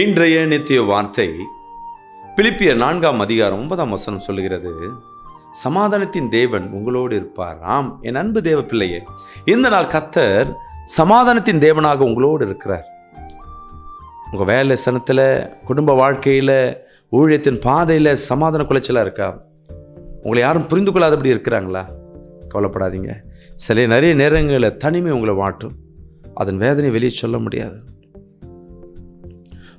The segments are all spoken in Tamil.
இன்றைய நித்திய வார்த்தை பிலிப்பியர் 4:9 சொல்லுகிறது, சமாதானத்தின் தேவன் உங்களோடு இருப்பார். ஆம் என் அன்பு தேவ பிள்ளையே, இந்த நாள் கர்த்தர் சமாதானத்தின் தேவனாக உங்களோடு இருக்கிறார். உங்கள் வேலை சனத்தில், குடும்ப வாழ்க்கையில், ஊழியத்தின் பாதையில் சமாதான குலைச்சலாக இருக்கா? உங்களை யாரும் புரிந்து கொள்ளாதபடி இருக்கிறாங்களா? கவலைப்படாதீங்க. நிறைய நேரங்களில் தனிமை உங்களை வாட்டும். அதன் வேதனை வெளியே சொல்ல முடியாது.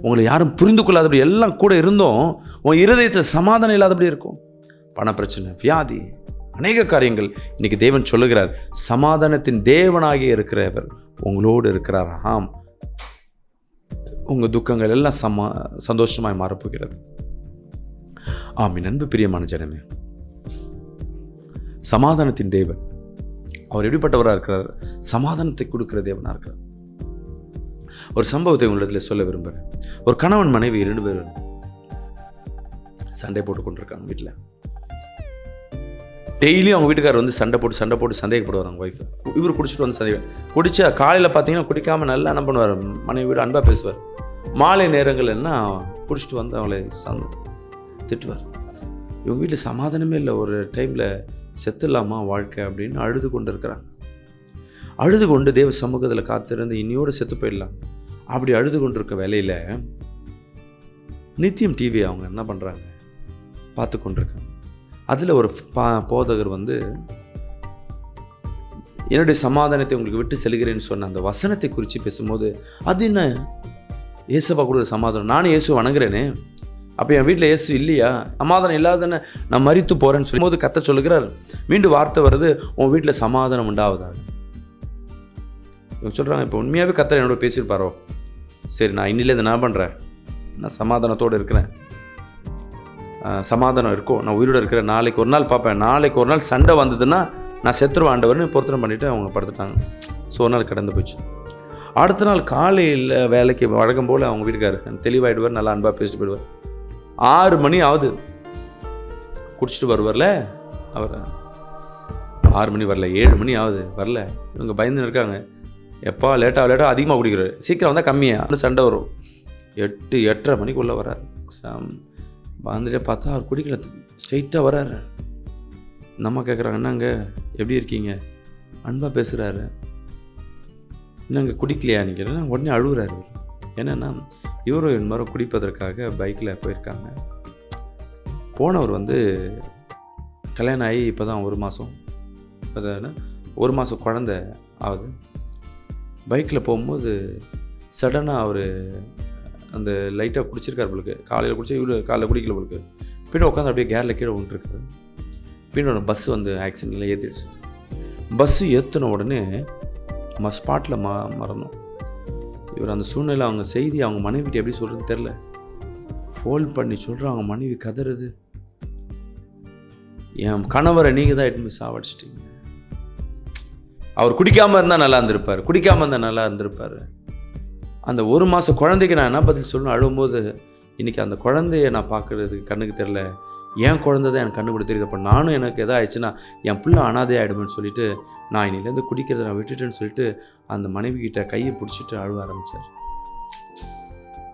உங்களை யாரும் புரிந்து கொள்ளாதபடி எல்லாம் கூட இருந்தோம், உன் இருதயத்தில் சமாதானம் இல்லாதபடி இருக்கும். பண பிரச்சனை, வியாதி, அநேக காரியங்கள். இன்னைக்கு தேவன் சொல்லுகிறார், சமாதானத்தின் தேவனாகிய இருக்கிறவர் உங்களோடு இருக்கிறார். ஆம், உங்கள் துக்கங்கள் எல்லாம் சந்தோஷமாய் மாறப்போகிறது. ஆமீன். அன்பு பிரியமான ஜனமே, சமாதானத்தின் தேவன் அவர் எப்படிப்பட்டவராக இருக்கிறார்? சமாதானத்தை கொடுக்கிற தேவனாக இருக்கிறார். ஒரு சம்பவத்தை உங்களிடத்தில் சொல்ல விரும்புகிறேன். ஒரு கணவன் மனைவி 2 பேரும் சண்டை போட்டு கொண்டிருக்காங்க வீட்டில். டெய்லியும் அவங்க வீட்டுக்காரர் வந்து சண்டை போட்டு சந்தேகப்படுவார் அவங்க ஒய்ஃபை. இவர் குடிச்சிட்டு வந்து குடிச்சா காலையில் பார்த்தீங்கன்னா குடிக்காமல் நல்லா என்ன பண்ணுவார், மனைவியோட அன்பாக பேசுவார். மாலை நேரங்கள் என்ன குடிச்சிட்டு வந்து அவளை திட்டுவார். இவங்க வீட்டில் சமாதானமே இல்லை. ஒரு டைமில் செத்துலாமா வாழ்க்கை அப்படின்னு அழுது கொண்டு இருக்கிறாங்க. அழுது கொண்டு தேவ சமூகத்தில் காத்திருந்து இன்னையோடு செத்து போயிடலாம் அப்படி அழுது கொண்டு இருக்க வேலையில் நித்தியம் டிவி அவங்க என்ன பண்ணுறாங்க, பார்த்து கொண்டிருக்காங்க. அதில் ஒரு போதகர் வந்து என்னுடைய சமாதானத்தை உங்களுக்கு விட்டு செல்கிறேன்னு சொன்ன அந்த வசனத்தை குறித்து பேசும்போது, அது என்ன இயேசுவா கொடுக்குற சமாதானம்? நானும் இயேசு வணங்குறேனே, அப்போ என் வீட்டில் இயேசு இல்லையா? சமாதானம் இல்லாதன்னு நான் மரித்து போகிறேன்னு சொல்லும் போது கத்த சொல்லுகிறார், மீண்டும் வார்த்தை வருது, உன் வீட்டில் சமாதானம் உண்டாவதாக. இவங்க சொல்கிறாங்க, இப்போ உண்மையாகவே கத்தர் என்னோட பேசியிருப்பாரோ? சரி, நான் இன்னிலேருந்து என்ன பண்ணுறேன், நான் சமாதானத்தோடு இருக்கிறேன், சமாதானம் இருக்கும், நான் உயிரோடு இருக்கிறேன், நாளைக்கு ஒரு நாள் பார்ப்பேன், நாளைக்கு ஒரு நாள் சண்டை வந்ததுன்னா நான் செத்துருவேன் ஆண்டவர்னு பொருத்தனை பண்ணிவிட்டு அவங்க படுத்துட்டாங்க. ஸோ ஒரு நாள் கடந்து போச்சு. அடுத்த நாள் காலையில் வேலைக்கு வழக்கம் போல் அவங்க வீட்டுக்காரர் தெளிவாயிடுவார், நல்லா அன்பாக பேசிட்டு போயிடுவார். 6 மணி ஆகுது, குடிச்சிட்டு வருவார்ல அவர். 6 மணி வரல, 7 மணி ஆகுது வரல. இவங்க பயந்து இருக்காங்க, எப்போ லேட்டாக அதிகமாக குடிக்கிறாரு, சீக்கிரம் வந்தால் கம்மியாக சண்டை வரும். 8-8:30 மணிக்குள்ளே வர்றாரு. வந்துட்டே பார்த்தா அவர் குடிக்கல, ஸ்ட்ரெயிட்டாக வர்றாரு. நம்ம கேட்குறாங்க, என்னங்க எப்படி இருக்கீங்க, அன்பாக பேசுகிறாரு, என்னங்க குடிக்கலையா நீங்கள்? உடனே அழுகுறாரு. என்னென்னா இவரும் என் மாதிரி குடிப்பதற்காக பைக்கில் போயிருக்காங்க. போனவர் வந்து கல்யாணம் ஆகி இப்போ தான் 1 மாதம், 1 மாதம் குழந்த ஆகுது. பைக்கில் போகும்போது சடனாக அவர் அந்த லைட்டாக குடிச்சிருக்கார் போலுக்கு. காலையில் குடிச்சு இவர் காலையில் குடிக்கல போலுக்கு. பின்னாடி உட்காந்து அப்படியே கேரில் கீழே விட்டுருக்காரு. பின்னோட பஸ்ஸு வந்து ஆக்சிடெண்ட்டில் ஏற்றிடுச்சு. பஸ்ஸு ஏற்றின உடனே ஸ்பாட்டில் மறந்தோம். இவர் அந்த சூழ்நிலை, அவங்க செய்தி அவங்க மனைவிட்டு எப்படி சொல்கிறதுன்னு தெரில. ஃபோன் பண்ணி சொல்கிறாங்க, அவங்க மனைவி கதறுது, என் கணவரை நீங்கள் தான் எட்டு சாவடிச்சிட்டீங்க. அவர் குடிக்காமல் இருந்தால் நல்லா இருந்திருப்பார். அந்த 1 மாதம் குழந்தைக்கு நான் என்ன பதில் சொல்லணும் அழும்போது, இன்றைக்கி அந்த குழந்தைய நான் பார்க்குறதுக்கு கண்ணுக்கு தெரில, என் குழந்தை தான் எனக்கு கண்ணு தெரியுது. அப்போ நானும் எனக்கு எதாவது ஆயிடுச்சுன்னா என் பிள்ளை அனாதே ஆகிடுமென்னு சொல்லிட்டு நான் இன்னிலேருந்து குடிக்கிறத நான் விட்டுட்டேன்னு சொல்லிட்டு அந்த மனைவி கிட்ட கையை பிடிச்சிட்டு அழுவ ஆரம்பித்தார்.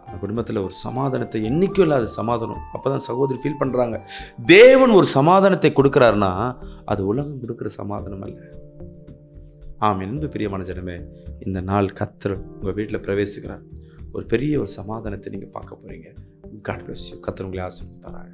அந்த குடும்பத்தில் ஒரு சமாதானத்தை என்றைக்கும் இல்லாத சமாதானம். அப்போ தான் சகோதரி ஃபீல் பண்ணுறாங்க, தேவன் ஒரு சமாதானத்தை கொடுக்குறாருன்னா அது உலகம் கொடுக்குற சமாதானம் அல்ல. ஆம், என்பது பிரியமான ஜனமே, இந்த நாள் கர்த்தர் உங்கள் வீட்டில் பிரவேசிக்கிறார். ஒரு பெரிய ஒரு சமாதானத்தை நீங்கள் பார்க்க போகிறீங்க. God bless you. கர்த்தர் உங்களை ஆசீர்வதிப்பாராக.